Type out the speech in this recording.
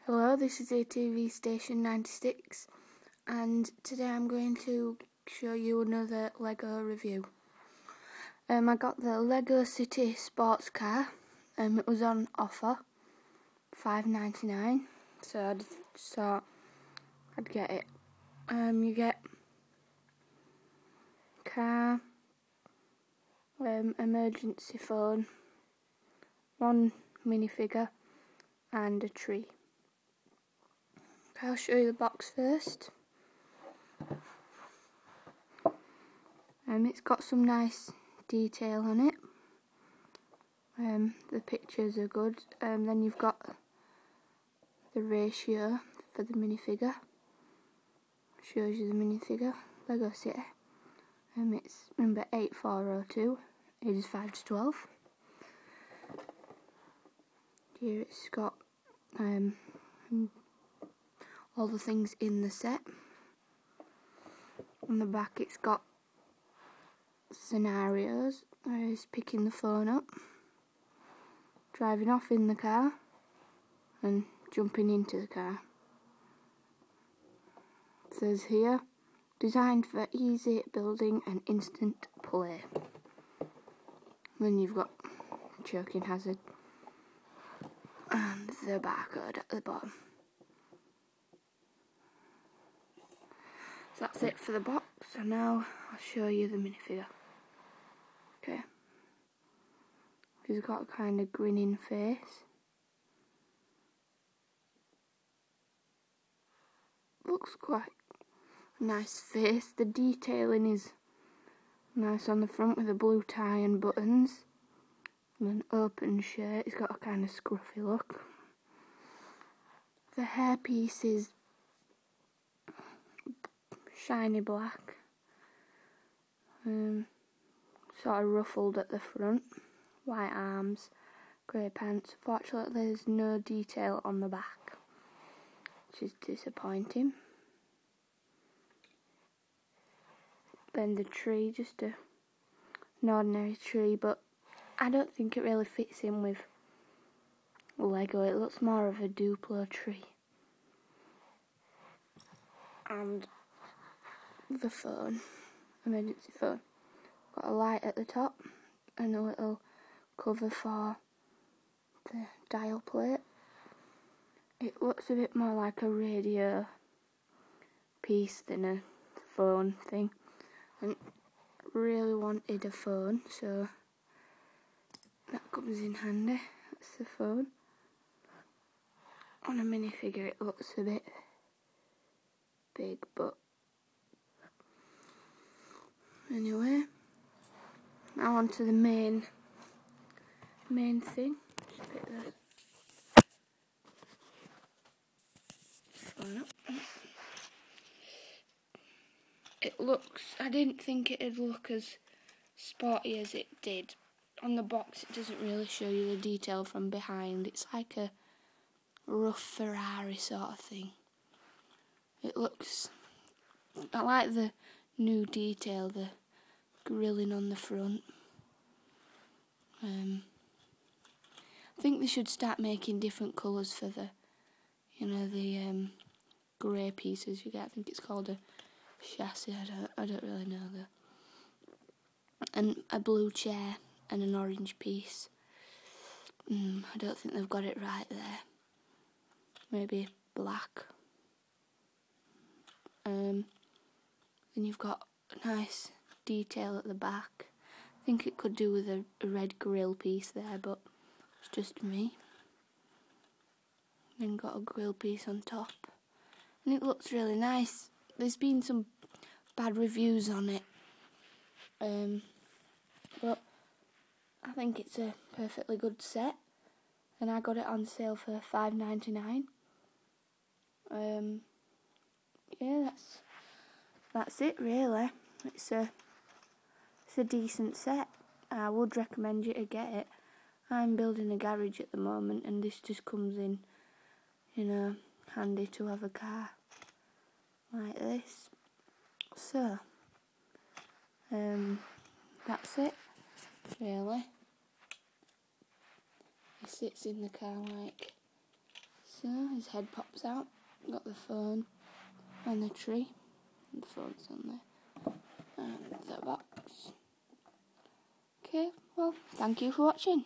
Hello, this is ATV Station 96 and today I'm going to show you another LEGO review. I got the LEGO City sports car. It was on offer, $5.99, so I just thought I'd get it. You get car, emergency phone, one minifigure and a tree. I'll show you the box first. It's got some nice detail on it. The pictures are good. Then you've got the ratio for the minifigure. Shows you the minifigure. LEGO City. It's number 8402, ages 5 to 12. Here it's got all the things in the set. On the back it's got scenarios. He's picking the phone up, driving off in the car and jumping into the car. It says here, designed for easy building and instant play. Then you've got choking hazard and the barcode at the bottom. So that's it for the box, and now I'll show you the minifigure. Okay. He's got a kind of grinning face. Looks quite a nice face. The detailing is nice on the front with a blue tie and buttons. And an open shirt. He's got a kind of scruffy look. The hairpiece is shiny black, sort of ruffled at the front, white arms, grey pants. Fortunately there's no detail on the back, which is disappointing. Then the tree, just an ordinary tree, but I don't think it really fits in with LEGO. It looks more of a Duplo tree. And the phone, emergency phone, got a light at the top and a little cover for the dial plate. It looks a bit more like a radio piece than a phone thing, and really wanted a phone, so that comes in handy. That's the phone. On a minifigure it looks a bit big, but anyway, now on to the main thing. Just pick the phone up. It looks, I didn't think it'd look as sporty as it did. On the box it doesn't really show you the detail from behind. It's like a rough Ferrari sort of thing. It looks, I like the new detail, the grilling on the front. I think they should start making different colours for the, the grey pieces you get. I think it's called a chassis. I don't really know though. And a blue chair and an orange piece. I don't think they've got it right there. Maybe black. Then you've got a nice detail at the back. I think it could do with a red grill piece there, but it's just me. Then got a grill piece on top, and it looks really nice. There's been some bad reviews on it, but I think it's a perfectly good set, and I got it on sale for $5.99. Yeah, that's it really. It's a decent set. I would recommend you to get it. I'm building a garage at the moment, and this just comes in, handy to have a car like this. So, that's it, really. It sits in the car like so. his head pops out. Got the phone and the tree. The phone's on there. And the box. Okay, well, thank you for watching.